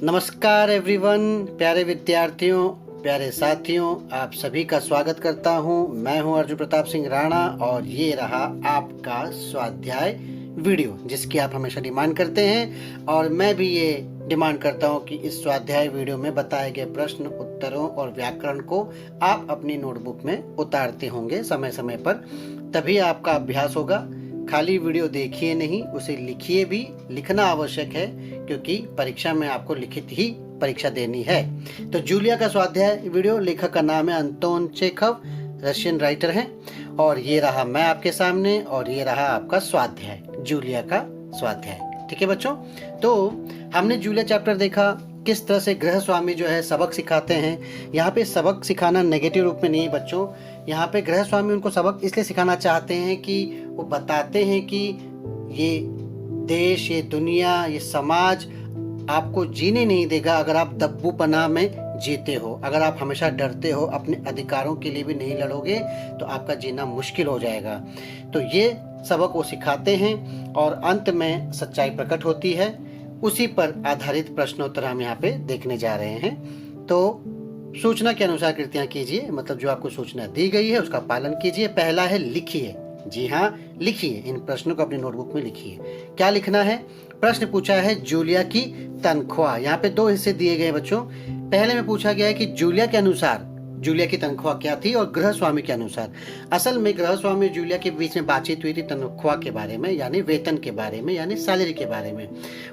नमस्कार एवरीवन, प्यारे विद्यार्थियों, प्यारे साथियों, आप सभी का स्वागत करता हूं। मैं हूं अर्जुन प्रताप सिंह राणा और ये रहा आपका स्वाध्याय वीडियो जिसकी आप हमेशा डिमांड करते हैं। और मैं भी ये डिमांड करता हूं कि इस स्वाध्याय वीडियो में बताए गए प्रश्न उत्तरों और व्याकरण को आप अपनी नोटबुक में उतारते होंगे समय समय पर, तभी आपका अभ्यास होगा। खाली वीडियो देखिए नहीं, उसे लिखिए भी। लिखना आवश्यक है क्योंकि परीक्षा में आपको लिखित ही परीक्षा देनी है। तो जूलिया का स्वाध्याय वीडियो, लेखक का नाम है अंतोन चेखव, रशियन राइटर हैं। और ये रहा मैं आपके सामने और ये रहा आपका स्वाध्याय, जूलिया का स्वाध्याय। ठीक है बच्चों, तो हमने जूलिया चैप्टर देखा, किस तरह से गृह स्वामी जो है सबक सिखाते हैं। यहाँ पे सबक सिखाना नेगेटिव रूप में नहीं बच्चों, यहाँ पे गृह स्वामी उनको सबक इसलिए सिखाना चाहते हैं कि वो बताते हैं कि ये देश, ये दुनिया, ये समाज आपको जीने नहीं देगा अगर आप दब्बूपना में जीते हो। अगर आप हमेशा डरते हो, अपने अधिकारों के लिए भी नहीं लड़ोगे तो आपका जीना मुश्किल हो जाएगा। तो ये सबक वो सिखाते हैं और अंत में सच्चाई प्रकट होती है। उसी पर आधारित प्रश्नोत्तर हम यहाँ पे देखने जा रहे हैं। तो सूचना के अनुसार कृतियां कीजिए, मतलब जो आपको सूचना दी गई है उसका पालन कीजिए। पहला है लिखिए। जी हाँ, लिखिए, इन प्रश्नों को अपनी नोटबुक में लिखिए। क्या लिखना है? प्रश्न पूछा है जूलिया की तनख्वाह। यहाँ पे दो हिस्से दिए गए बच्चों। पहले में पूछा गया है कि जूलिया के अनुसार जूलिया की तनख्वाह क्या थी और गृह स्वामी के अनुसार। असल में गृह स्वामी और जूलिया के बीच में बातचीत हुई थी तनख्वाह के बारे में, यानी वेतन के बारे में, यानी सैलरी के बारे में।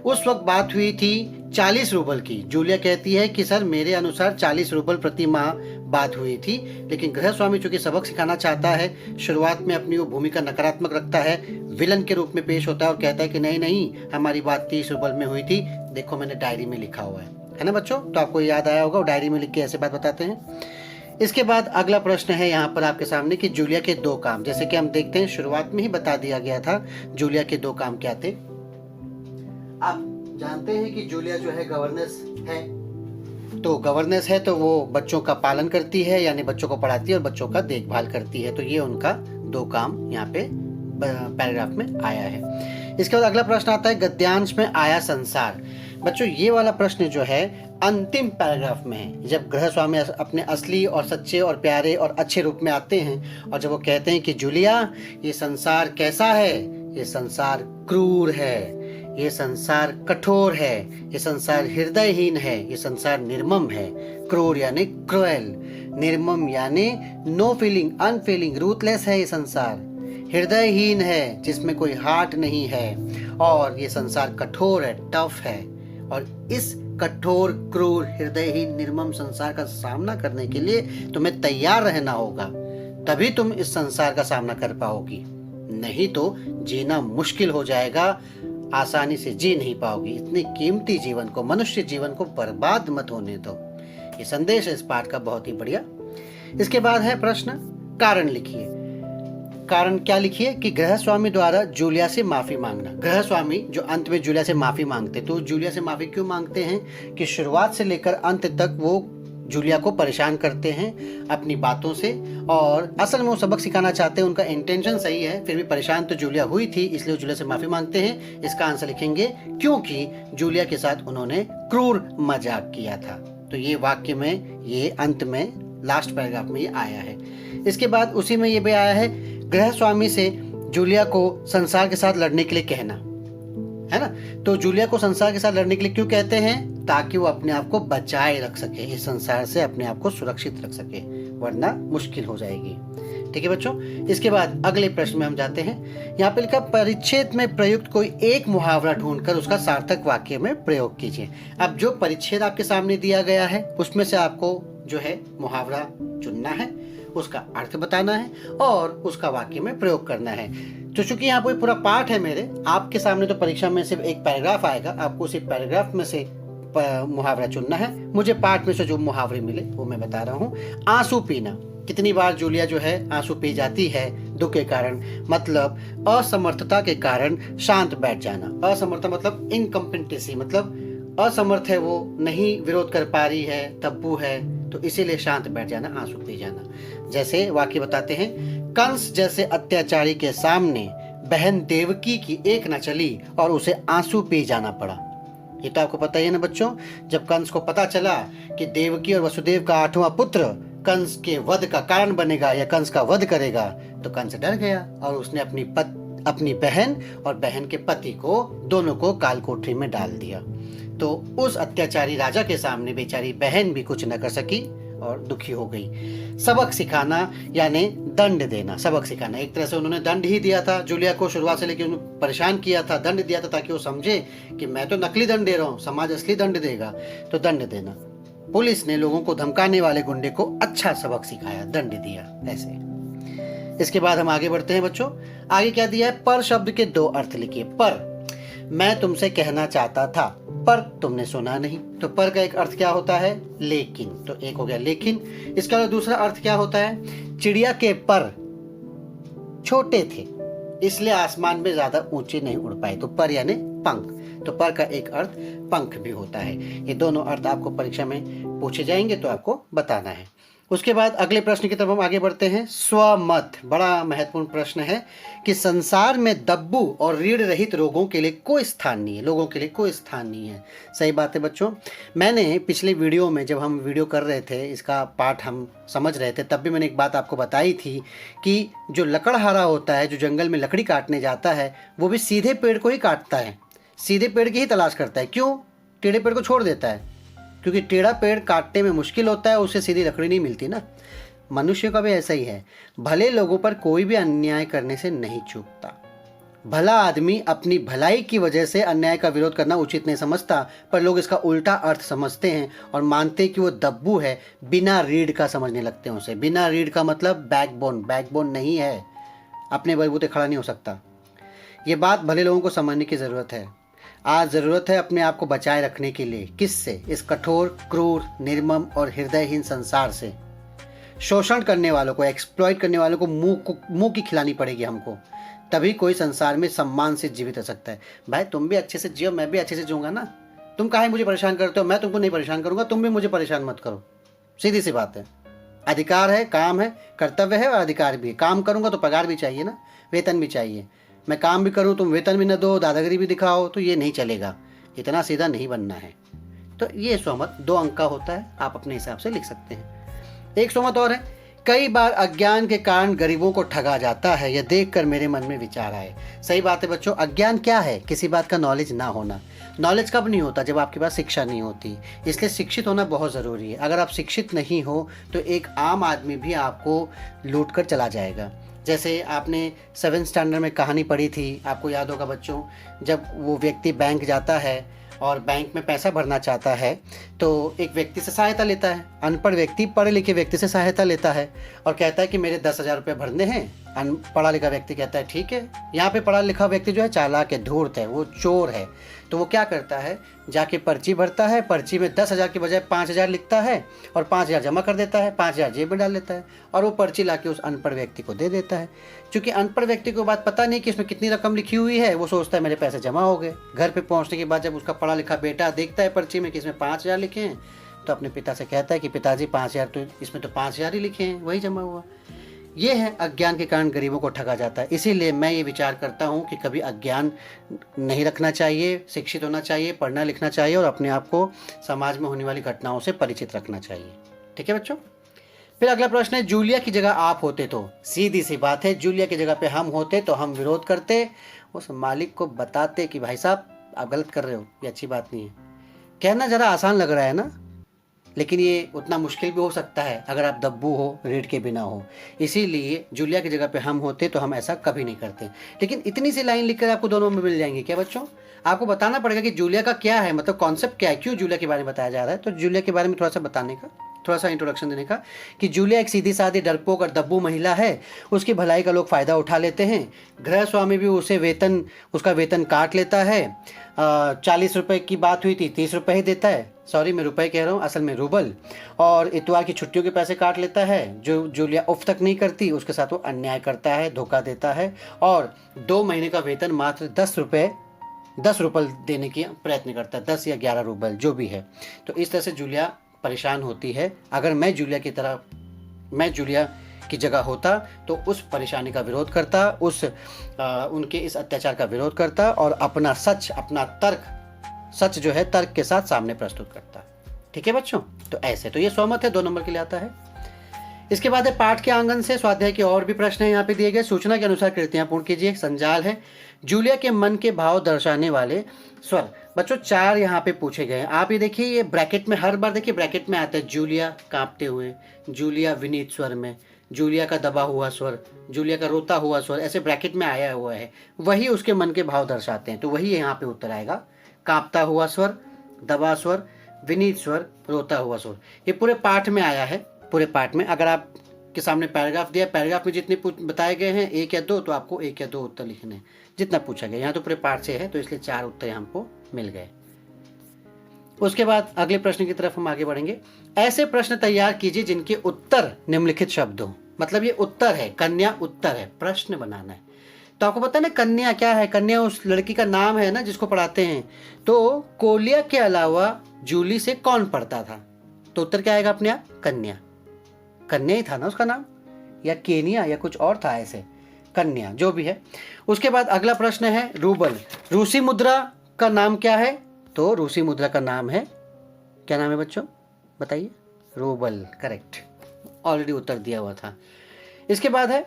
उस वक्त बात हुई थी 40 रूबल की। जूलिया कहती है कि सर मेरे अनुसार 40 रूबल प्रति माह बात हुई थी। लेकिन गृह स्वामी चूंकि सबक सिखाना चाहता है, शुरुआत में अपनी वो भूमिका नकारात्मक रखता है, विलन के रूप में पेश होता है और कहता है कि नहीं नहीं, हमारी बात 30 रूबल में हुई थी, देखो मैंने डायरी में लिखा हुआ है ना बच्चों। तो आपको याद आया होगा, डायरी में लिख के ऐसे बात बताते हैं। इसके बाद अगला प्रश्न है यहाँ पर आपके सामने कि जूलिया के दो काम। जैसे कि हम देखते हैं, शुरुआत में ही बता दिया गया था जूलिया के दो काम क्या थे। आप जानते हैं कि जूलिया जो है गवर्नेंस है, तो गवर्नेंस है तो वो बच्चों का पालन करती है, यानी बच्चों को पढ़ाती है और बच्चों का देखभाल करती है। तो ये उनका दो काम यहाँ पे पैराग्राफ में आया है। इसके बाद अगला प्रश्न आता है गद्यांश में आया संसार। बच्चों ये वाला प्रश्न जो है अंतिम पैराग्राफ में है, जब गृह स्वामी अपने असली और सच्चे और प्यारे और अच्छे रूप में आते हैं और जब वो कहते हैं कि जूलिया ये संसार कैसा है, ये संसार क्रूर है, ये संसार कठोर है, ये संसार हृदयहीन है, ये संसार निर्मम है। क्रूर यानी क्रूएल, निर्मम यानी नो फीलिंग, अनफीलिंग, रूथलेस है ये संसार। हृदयहीन है जिसमें कोई हार्ट नहीं है, और ये संसार कठोर है, टफ है। और इस कठोर, क्रूर, हृदयहीन, निर्मम संसार का सामना करने के लिए तुम्हें तैयार रहना होगा, तभी तुम इस संसार का सामना कर पाओगी। नहीं तो जीना मुश्किल हो जाएगा, आसानी से जी नहीं पाओगी। इतने कीमती जीवन को, मनुष्य जीवन को बर्बाद मत होने दो। ये संदेश है इस पाठ का, बहुत ही बढ़िया। इसके बाद है प्रश्न कारण लिखिए। कारण क्या लिखिए कि गृह स्वामी द्वारा जूलिया से माफी मांगना। गृह स्वामी जो अंत में जूलिया से माफी मांगते, तो जूलिया से माफी क्यों मांगते हैं कि शुरुआत से लेकर अंत तक वो जूलिया को परेशान करते हैं अपनी बातों से, और असल में वो सबक सिखाना चाहते हैं, उनका इंटेंशन सही है, फिर भी परेशान तो जूलिया हुई थी, इसलिए जूलिया से माफी मांगते हैं। इसका आंसर लिखेंगे क्योंकि जूलिया के साथ उन्होंने क्रूर मजाक किया था। तो ये वाक्य में, ये अंत में लास्ट पैराग्राफ में ये आया है। इसके बाद उसी में ये भी आया है गृह स्वामी से जूलिया को संसार के साथ लड़ने के लिए कहना, है ना। तो जूलिया को संसार के साथ लड़ने के लिए क्यों कहते हैं? ताकि वो अपने आप को बचाए रख सके, इस संसार से अपने आप को सुरक्षित रख सके, वरना मुश्किल हो जाएगी। ठीक है बच्चों। इसके बाद अगले प्रश्न में हम जाते हैं। यहाँ पे लिखा परिच्छेद में प्रयुक्त कोई एक मुहावरा ढूंढकर उसका सार्थक वाक्य में प्रयोग कीजिए। अब जो परिच्छेद आपके सामने दिया गया है उसमें से आपको जो है मुहावरा चुनना है, उसका अर्थ बताना है और उसका वाक्य में प्रयोग करना है। तो चूंकि यहाँ कोई पूरा पाठ है मेरे आपके सामने, तो परीक्षा में सिर्फ एक पैराग्राफ आएगा, आपको उसी पैराग्राफ में से मुहावरा चुनना है। मुझे पाठ में से जो मुहावरे मिले वो मैं बता रहा हूँ। आंसू पीना। कितनी बार जूलिया जो है आंसू पी जाती है दुख के कारण, मतलब असमर्थता के कारण शांत बैठ जाना। असमर्थता मतलब इनकम्पिटेंसी, मतलब असमर्थ है, वो नहीं विरोध कर पा रही है, तब्बू है, तो इसीलिए शांत बैठ जाना, आंसू पी जाना। जैसे वाक्य बताते हैं, कंस जैसे अत्याचारी के सामने बहन देवकी की एक न चली और उसे आंसू पी जाना पड़ा। ये तो आपको पता ही है ना बच्चों। जब कंस को पता चला कि देवकी और वसुदेव का 8वां पुत्र कंस के वध का कारण बनेगा या कंस का वध करेगा, तो कंस डर गया और उसने अपनी बहन और बहन के पति को दोनों को कालकोठरी में डाल दिया। तो उस अत्याचारी राजा के सामने बेचारी बहन भी कुछ न कर सकी और दुखी हो गई। सबक सिखाना यानी दंड देना, सबक सिखाना। एक तरह से उन्होंने दंड ही दिया था जूलिया को, शुरुआत से लेकर उन्होंने परेशान किया था, दंड दिया था ताकि वो समझे कि मैं तो नकली दंड दे रहा हूँ, समाज असली दंड देगा। तो दंड देना, पुलिस ने लोगों को धमकाने वाले गुंडे को अच्छा सबक सिखाया, दंड दिया ऐसे। इसके बाद हम आगे बढ़ते हैं बच्चों। आगे क्या दिया है? पर शब्द के 2 अर्थ लिखिए। पर, मैं तुमसे कहना चाहता था पर तुमने सुना नहीं, तो पर का एक अर्थ क्या होता है? लेकिन। तो एक हो गया लेकिन। इसका दूसरा अर्थ क्या होता है? चिड़िया के पर छोटे थे इसलिए आसमान में ज्यादा ऊंचे नहीं उड़ पाए, तो पर यानी पंख। तो पर का एक अर्थ पंख भी होता है। ये दोनों अर्थ आपको परीक्षा में पूछे जाएंगे तो आपको बताना है। उसके बाद अगले प्रश्न की तरफ हम आगे बढ़ते हैं। स्वमत, बड़ा महत्वपूर्ण प्रश्न है कि संसार में दब्बू और रीढ़ रहित रोगों के लिए कोई स्थान नहीं है, लोगों के लिए कोई स्थान नहीं है। सही बात है बच्चों। मैंने पिछले वीडियो में जब हम वीडियो कर रहे थे, इसका पाठ हम समझ रहे थे, तब भी मैंने एक बात आपको बताई थी कि जो लकड़हारा होता है, जो जंगल में लकड़ी काटने जाता है, वो भी सीधे पेड़ को ही काटता है, सीधे पेड़ की ही तलाश करता है। क्यों? टेढ़े पेड़ को छोड़ देता है, क्योंकि टेढ़ा पेड़ काटने में मुश्किल होता है, उससे सीधी लकड़ी नहीं मिलती ना। मनुष्य का भी ऐसा ही है। भले लोगों पर कोई भी अन्याय करने से नहीं चूकता। भला आदमी अपनी भलाई की वजह से अन्याय का विरोध करना उचित नहीं समझता, पर लोग इसका उल्टा अर्थ समझते हैं और मानते हैं कि वो दब्बू है, बिना रीढ़ का समझने लगते हैं उसे। बिना रीढ़ का मतलब बैकबोन, बैकबोन नहीं है, अपने बलबूते खड़ा नहीं हो सकता। ये बात भले लोगों को समझने की ज़रूरत है। आज ज़रूरत है अपने आप को बचाए रखने के लिए। किससे? इस कठोर, क्रूर, निर्मम और हृदयहीन संसार से। शोषण करने वालों को, एक्सप्लॉइट करने वालों को मुंह की खिलानी पड़ेगी हमको, तभी कोई संसार में सम्मान से जीवित रह सकता है। भाई तुम भी अच्छे से जियो, मैं भी अच्छे से जीऊँगा ना। तुम काहे मुझे परेशान करते हो? मैं तुमको नहीं परेशान करूँगा, तुम भी मुझे परेशान मत करो। सीधी सी बात है। अधिकार है, काम है, कर्तव्य है और अधिकार भी है। काम करूँगा तो पगार भी चाहिए ना, वेतन भी चाहिए। मैं काम भी करूं, तुम वेतन भी न दो, दादागिरी भी दिखाओ, तो ये नहीं चलेगा। इतना सीधा नहीं बनना है। तो ये स्वमत 2 अंक का होता है, आप अपने हिसाब से लिख सकते हैं। एक स्वमत और है, कई बार अज्ञान के कारण गरीबों को ठगा जाता है, यह देखकर मेरे मन में विचार आए। सही बात है बच्चों। अज्ञान क्या है? किसी बात का नॉलेज ना होना। नॉलेज कब नहीं होता? जब आपके पास शिक्षा नहीं होती। इसलिए शिक्षित होना बहुत ज़रूरी है। अगर आप शिक्षित नहीं हो तो एक आम आदमी भी आपको लूट कर चला जाएगा। जैसे आपने 7th स्टैंडर्ड में कहानी पढ़ी थी, आपको याद होगा बच्चों, जब वो व्यक्ति बैंक जाता है और बैंक में पैसा भरना चाहता है तो एक व्यक्ति से सहायता लेता है। अनपढ़ व्यक्ति पढ़े लिखे व्यक्ति से सहायता लेता है और कहता है कि मेरे 10,000 रुपये भरने हैं। पढ़ा लिखा व्यक्ति कहता है ठीक है। यहाँ पे पढ़ा लिखा व्यक्ति जो है चालाक है, धूर्त है, वो चोर है। तो वो क्या करता है, जाके पर्ची भरता है, पर्ची में 10,000 के बजाय 5,000 लिखता है और 5,000 जमा कर देता है, 5,000 जेब में डाल लेता है और वो पर्ची लाके उस अनपढ़ व्यक्ति को दे देता है। क्योंकि अनपढ़ व्यक्ति को बात पता नहीं कि इसमें कितनी रकम लिखी हुई है, वो सोचता है मेरे पैसे जमा हो गए। घर पे पहुंचने के बाद जब उसका पढ़ा लिखा बेटा देखता है पर्ची में कि इसमें 5,000 लिखे हैं, तो अपने पिता से कहता है कि पिताजी 5,000 तो इसमें तो 5,000 ही लिखे हैं, वही जमा हुआ। ये है अज्ञान के कारण गरीबों को ठगा जाता है। इसीलिए मैं ये विचार करता हूँ कि कभी अज्ञान नहीं रखना चाहिए, शिक्षित होना चाहिए, पढ़ना लिखना चाहिए और अपने आप को समाज में होने वाली घटनाओं से परिचित रखना चाहिए। ठीक है बच्चों। फिर अगला प्रश्न है, जूलिया की जगह आप होते तो? सीधी सी बात है, जूलिया की जगह पे हम होते तो हम विरोध करते, उस मालिक को बताते कि भाई साहब आप गलत कर रहे हो, ये अच्छी बात नहीं है। कहना ज़रा आसान लग रहा है ना, लेकिन ये उतना मुश्किल भी हो सकता है अगर आप दब्बू हो, रीढ़ के बिना हो। इसीलिए जूलिया की जगह पे हम होते तो हम ऐसा कभी नहीं करते। लेकिन इतनी सी लाइन लिखकर आपको दोनों में मिल जाएंगे क्या बच्चों? आपको बताना पड़ेगा कि जूलिया का क्या है, मतलब कॉन्सेप्ट क्या है, क्यों जूलिया के बारे में बताया जा रहा है। तो जूलिया के बारे में थोड़ा सा बताने का, थोड़ा सा इंट्रोडक्शन देने का कि जूलिया एक सीधी सादी डरपोक और दब्बू महिला है। उसकी भलाई का लोग फ़ायदा उठा लेते हैं। गृह स्वामी भी उसका वेतन काट लेता है। 40 रुपये की बात हुई थी, 30 रुपये ही देता है। सॉरी, मैं रुपए कह रहा हूँ, असल में रूबल। और इतवार की छुट्टियों के पैसे काट लेता है। जो जूलिया उफ तक नहीं करती, उसके साथ वो अन्याय करता है, धोखा देता है और 2 महीने का वेतन मात्र 10 रुपये देने की प्रयत्न करता है, 10 या 11 रूबल जो भी है। तो इस तरह से जूलिया परेशान होती है। अगर मैं जूलिया की जगह होता तो उस परेशानी का विरोध करता, उनके इस अत्याचार का विरोध करता और अपना सच, अपना तर्क सच जो है तर्क के साथ सामने प्रस्तुत करता। ठीक है बच्चों, तो ऐसे तो ये सहमत है, 2 नंबर के लिए आता है। इसके बाद है पाठ के आंगन से स्वाध्याय के और भी प्रश्न है यहाँ पे दिए गए। सूचना के अनुसार कृतियां पूर्ण कीजिए। संजाल है जूलिया के मन के भाव दर्शाने वाले स्वर। बच्चों 4 यहाँ पे पूछे गए हैं। आप ये देखिए, ये ब्रैकेट में हर बार देखिए ब्रैकेट में आता है जूलिया कांपते हुए, जूलिया विनीत स्वर में, जूलिया का दबा हुआ स्वर, जूलिया का रोता हुआ स्वर, ऐसे ब्रैकेट में आया हुआ है। वही उसके मन के भाव दर्शाते हैं, तो वही यहाँ पे उत्तर आएगा। कांपता हुआ स्वर, दबा स्वर, विनीत स्वर, रोता हुआ स्वर। ये पूरे पाठ में आया है। पूरे पाठ में अगर आप के सामने पैराग्राफ दिया, पैराग्राफ में जितने बताए गए हैं 1 या 2, तो आपको 1 या 2 उत्तर लिखने हैं जितना पूछा गया। यहाँ तो पूरे पाठ से है, तो इसलिए 4 उत्तर हमको मिल गए। उसके बाद अगले प्रश्न की तरफ हम आगे बढ़ेंगे। ऐसे प्रश्न तैयार कीजिए जिनके उत्तर निम्नलिखित शब्द हो। मतलब ये उत्तर है, कन्या उत्तर है, प्रश्न बनाना है। तो आपको पता है ना कन्या क्या है? कन्या उस लड़की का नाम है ना जिसको पढ़ाते हैं। तो कोलिया के अलावा जूली से कौन पढ़ता था? तो उत्तर क्या आएगा अपने आप? कन्या। कन्या ही था ना उसका नाम, या केनिया या कुछ और था ऐसे, कन्या जो भी है। उसके बाद अगला प्रश्न है रूबल। रूसी मुद्रा का नाम क्या है? तो रूसी मुद्रा का नाम है, क्या नाम है बच्चों बताइए? रूबल, करेक्ट, ऑलरेडी उत्तर दिया हुआ था। इसके बाद है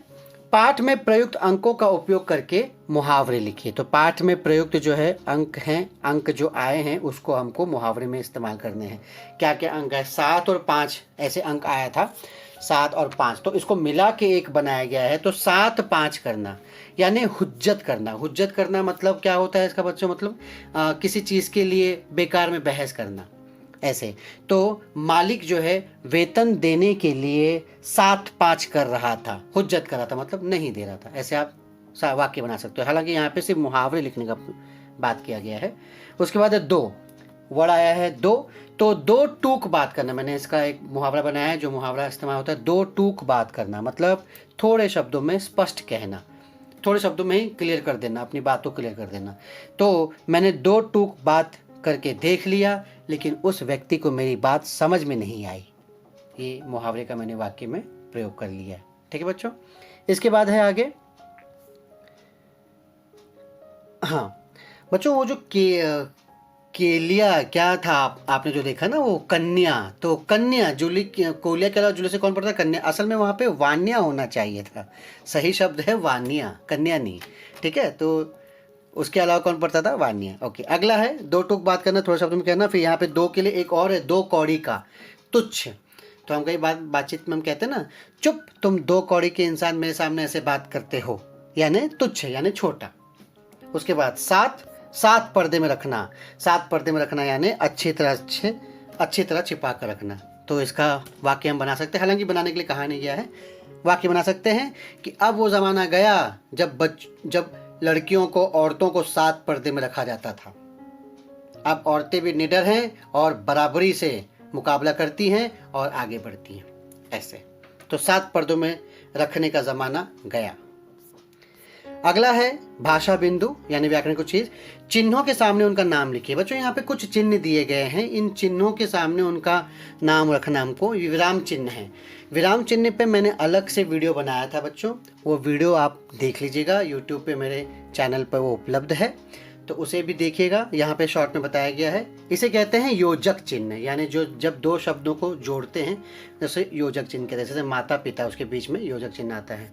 पाठ में प्रयुक्त अंकों का उपयोग करके मुहावरे लिखिए। तो पाठ में प्रयुक्त जो है अंक हैं, अंक जो आए हैं उसको हमको मुहावरे में इस्तेमाल करने हैं। क्या क्या अंक है? 7 और 5 ऐसे अंक आया था, 7 और 5, तो इसको मिला के एक बनाया गया है। तो 7 5 करना यानी हुज्जत करना। हुज्जत करना मतलब क्या होता है इसका बच्चों? मतलब किसी चीज़ के लिए बेकार में बहस करना ऐसे। तो मालिक जो है वेतन देने के लिए 7 5 कर रहा था, हुज्जत कर रहा था मतलब नहीं दे रहा था। ऐसे आप वाक्य बना सकते हो। हालांकि यहाँ पे सिर्फ मुहावरे लिखने का बात किया गया है। उसके बाद है 2 वर्ड आया है 2, तो 2 टूक बात करना। मैंने इसका एक मुहावरा बनाया है, जो मुहावरा इस्तेमाल होता है 2 टूक बात करना, मतलब थोड़े शब्दों में स्पष्ट कहना, थोड़े शब्दों में ही क्लियर कर देना, अपनी बात को क्लियर कर देना। तो मैंने 2 टूक बात करके देख लिया, लेकिन उस व्यक्ति को मेरी बात समझ में नहीं आई। ये मुहावरे का मैंने वाक्य में प्रयोग कर लिया है। ठीक है बच्चों। इसके बाद है आगे, हाँ बच्चों, वो जो केलिया क्या था आपने जो देखा ना, वो कन्या। तो कन्या जूली, कोलिया के अलावा जूली से कौन पढ़ता? कन्या। असल में वहाँ पे वान्या होना चाहिए था, सही शब्द है वान्या, कन्या नहीं। ठीक है, तो उसके अलावा कौन पढ़ता था? वान्या। ओके, अगला है 2 टूक बात करना, थोड़े शब्द में कहना। फिर यहाँ पे 2 के लिए एक और है 2 कौड़ी का, तुच्छ। तो हम कई बातचीत में हम कहते हैं ना, चुप, तुम 2 कौड़ी के इंसान मेरे सामने ऐसे बात करते हो, यानी तुच्छ यानी छोटा। उसके बाद 7 पर्दे में रखना। 7 पर्दे में रखना यानी अच्छी तरह छिपा कर रखना। तो इसका वाक्य हम बना सकते हैं, हालांकि बनाने के लिए कहा नहीं गया है। वाक्य बना सकते हैं कि अब वो ज़माना गया जब लड़कियों को, औरतों को 7 पर्दे में रखा जाता था। अब औरतें भी निडर हैं और बराबरी से मुकाबला करती हैं और आगे बढ़ती हैं ऐसे। तो 7 पर्दों में रखने का ज़माना गया। अगला है भाषा बिंदु यानी व्याकरण कुछ चीज। चिन्हों के सामने उनका नाम लिखिए। बच्चों यहाँ पे कुछ चिन्ह दिए गए हैं, इन चिन्हों के सामने उनका नाम रखना हमको। विराम चिन्ह है, विराम चिन्ह पे मैंने अलग से वीडियो बनाया था बच्चों, वो वीडियो आप देख लीजिएगा, यूट्यूब पे मेरे चैनल पर वो उपलब्ध है, तो उसे भी देखिएगा। यहाँ पे शॉर्ट में बताया गया है। इसे कहते हैं योजक चिन्ह, यानी जो जब 2 शब्दों को जोड़ते हैं जैसे योजक चिन्ह कहते हैं, जैसे माता पिता उसके बीच में योजक चिन्ह आता है।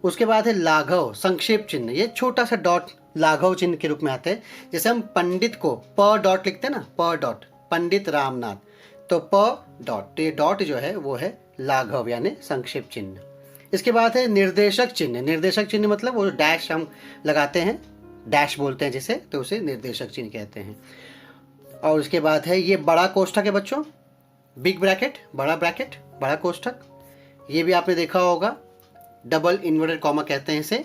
उसके बाद है लाघव संक्षेप चिन्ह, ये छोटा सा डॉट लाघव चिन्ह के रूप में आता है। जैसे हम पंडित को प डॉट लिखते हैं ना, प डॉट, पंडित रामनाथ, तो प डॉट, तो ये डॉट जो है वो है लाघव यानी संक्षेप चिन्ह। इसके बाद है निर्देशक चिन्ह। निर्देशक चिन्ह मतलब वो डैश हम लगाते हैं, डैश बोलते हैं जिसे, तो उसे निर्देशक चिन्ह कहते हैं। और उसके बाद है ये बड़ा कोष्ठक है बच्चों, बिग ब्रैकेट, बड़ा कोष्ठक। ये भी आपने देखा होगा, डबल इन्वर्टेड कॉमा कहते हैं इसे,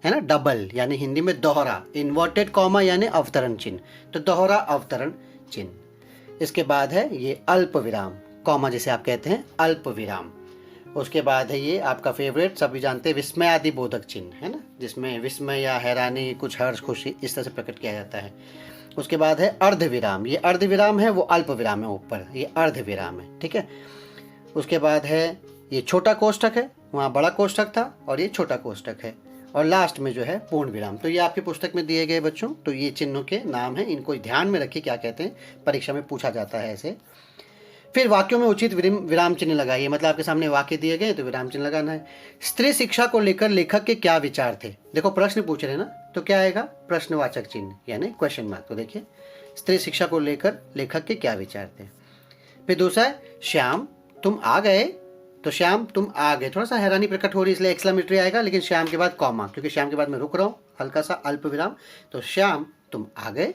है ना, डबल यानी हिंदी में दोहरा, इन्वर्टेड कॉमा यानी अवतरण चिन्ह, तो दोहरा अवतरण चिन्ह। इसके बाद है ये अल्प विराम, कॉमा जिसे आप कहते हैं अल्प विराम। उसके बाद है ये आपका फेवरेट, सभी जानते हैं, विस्मय आदि बोधक चिन्ह, है ना, जिसमें विस्मय या हैरानी, कुछ हर्ष, खुशी इस तरह से प्रकट किया जाता है। उसके बाद है अर्ध विराम, ये अर्ध विराम है, वो अल्प विराम है ऊपर, ये अर्ध विराम है, ठीक है। उसके बाद है ये छोटा कोष्ठक है, वहाँ बड़ा कोष्ठक था और ये छोटा कोष्ठक है। और लास्ट में जो है पूर्ण विराम। तो ये आपकी पुस्तक में दिए गए बच्चों, तो ये चिन्हों के नाम हैं, इनको ध्यान में रखिए क्या कहते हैं, परीक्षा में पूछा जाता है ऐसे। फिर वाक्यों में उचित विराम चिन्ह लगाइए, मतलब आपके सामने वाक्य दिए गए तो विराम चिन्ह लगाना है। स्त्री शिक्षा को लेकर लेखक के क्या विचार थे? देखो प्रश्न पूछ रहे हैं ना, तो क्या आएगा? प्रश्नवाचक चिन्ह यानी क्वेश्चन मार्क। तो देखिए स्त्री शिक्षा को लेकर लेखक के क्या विचार थे। फिर दूसरा है श्याम तुम आ गए, तो श्याम तुम आ गए, थोड़ा सा हैरानी प्रकट हो रही इसलिए एक्सक्लेमेटरी आएगा, लेकिन श्याम के बाद कॉमा, क्योंकि श्याम के बाद मैं रुक रहा हूँ, हल्का सा अल्प विराम, तो श्याम तुम आ गए।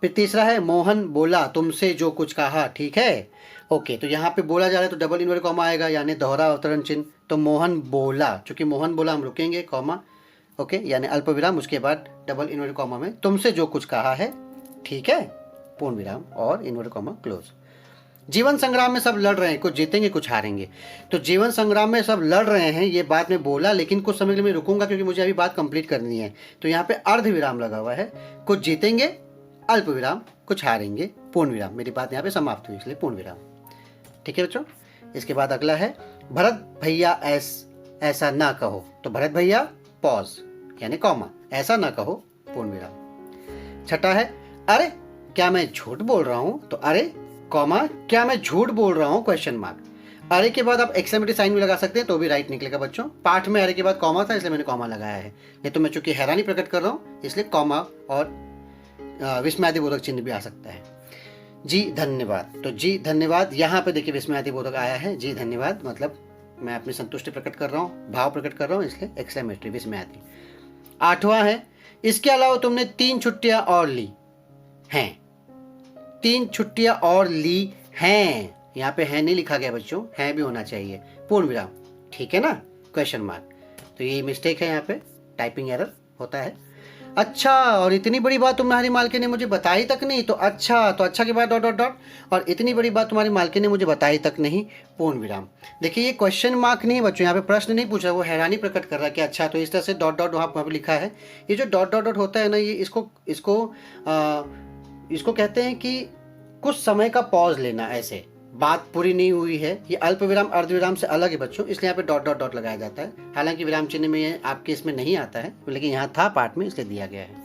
फिर तीसरा है मोहन बोला तुमसे जो कुछ कहा, ठीक है, ओके। तो यहाँ पे बोला जा रहा है तो डबल इनवर्टेड कॉमा आएगा यानी दोहरा अवतरण चिन्ह। तो मोहन बोला, चूंकि मोहन बोला हम रुकेंगे, कॉमा, ओके, यानी अल्प विराम, उसके बाद डबल इनवर्टेड कॉमा में तुमसे जो कुछ कहा है, ठीक है, पूर्ण विराम और इनवर्टेड कॉमा क्लोज। जीवन संग्राम में सब लड़ रहे हैं, कुछ जीतेंगे कुछ हारेंगे। तो जीवन संग्राम में सब लड़ रहे हैं, ये बात में बोला, लेकिन कुछ समय के लिए मैं रुकूंगा क्योंकि मुझे अभी बात कंप्लीट करनी है। तो यहाँ पे अर्ध विराम लगा हुआ है, कुछ जीतेंगे अल्प विराम, कुछ हारेंगे पूर्ण विराम। मेरी बात यहाँ पे समाप्त हुई इसलिए पूर्ण विराम, ठीक है बच्चों। इसके बाद अगला है भरत भैया ऐसा ना कहो, तो भरत भैया पॉज यानी कॉमा, ऐसा ना कहो पूर्ण विराम। छठा है अरे क्या मैं झूठ बोल रहा हूं, तो अरे कॉमा क्या मैं झूठ बोल रहा हूं क्वेश्चन मार्क। अरे के बाद आप एक्सक्लेमेटरी साइन भी लगा सकते हैं तो भी राइट निकलेगा बच्चों। पाठ में अरे के बाद कॉमा था इसलिए मैंने कॉमा लगाया है, नहीं तो मैं चूंकि हैरानी प्रकट कर रहा हूं इसलिए कॉमा और विस्मयादिबोधक चिन्ह भी आ सकता है। जी धन्यवाद, तो जी धन्यवाद यहाँ पे देखिए विस्मयादिबोधक आया है, जी धन्यवाद, मतलब मैं अपनी संतुष्टि प्रकट कर रहा हूँ, भाव प्रकट कर रहा हूँ, इसलिए एक्सक्लेमेटरी विस्मयादि। आठवां है इसके अलावा तुमने 3 छुट्टियां और ली हैं, 3 छुट्टियां और ली हैं, यहाँ पे है नहीं लिखा गया बच्चों, है भी होना चाहिए, पूर्ण विराम, ठीक है ना, क्वेश्चन मार्क। तो ये मिस्टेक है, यहाँ पे टाइपिंग एरर होता है। अच्छा, और इतनी बड़ी बात तुम्हारी मालकिन ने मुझे बताई तक नहीं, तो अच्छा के बाद डॉट डॉट डॉट, और इतनी बड़ी बात तुम्हारी मालकिन ने मुझे बताई तक नहीं पूर्ण विराम। देखिए ये क्वेश्चन मार्क नहीं बच्चों, यहाँ पे प्रश्न नहीं पूछ रहा, वो हैरानी प्रकट कर रहा है कि अच्छा, तो इस तरह से डॉट डॉट वहाँ पर लिखा है। ये जो डॉट डॉट डॉट होता है ना, ये इसको कहते हैं कि कुछ समय का पॉज लेना, ऐसे बात पूरी नहीं हुई है, ये अल्प विराम अर्ध विराम से अलग है बच्चों, इसलिए यहाँ पे डॉट डॉट डॉट लगाया जाता है। हालांकि विराम चिन्ह में ये आपके इसमें नहीं आता है, लेकिन यहाँ था पाठ में इसलिए दिया गया है।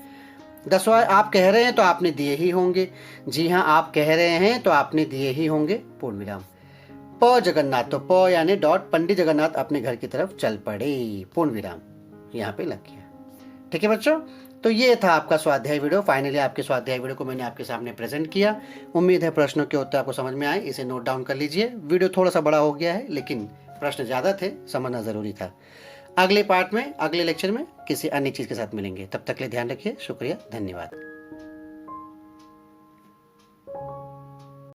10वां आप कह रहे हैं तो आपने दिए ही होंगे, जी हाँ आप कह रहे हैं तो आपने दिए ही होंगे पूर्ण विराम। प जगन्नाथ, तो प यानी डॉट, पंडित जगन्नाथ अपने घर की तरफ चल पड़े, पूर्ण विराम यहाँ पे लग गया, ठीक है बच्चों। तो ये था आपका स्वाध्याय वीडियो। फाइनली आपके स्वाध्याय वीडियो को मैंने आपके सामने प्रेजेंट किया। उम्मीद है प्रश्नों के उत्तर आपको समझ में आए, इसे नोट डाउन कर लीजिए। वीडियो थोड़ा सा बड़ा हो गया है लेकिन प्रश्न ज़्यादा थे, समझना ज़रूरी था। अगले पार्ट में, अगले लेक्चर में किसी अन्य चीज़ के साथ मिलेंगे, तब तक के लिए ध्यान रखिए, शुक्रिया, धन्यवाद।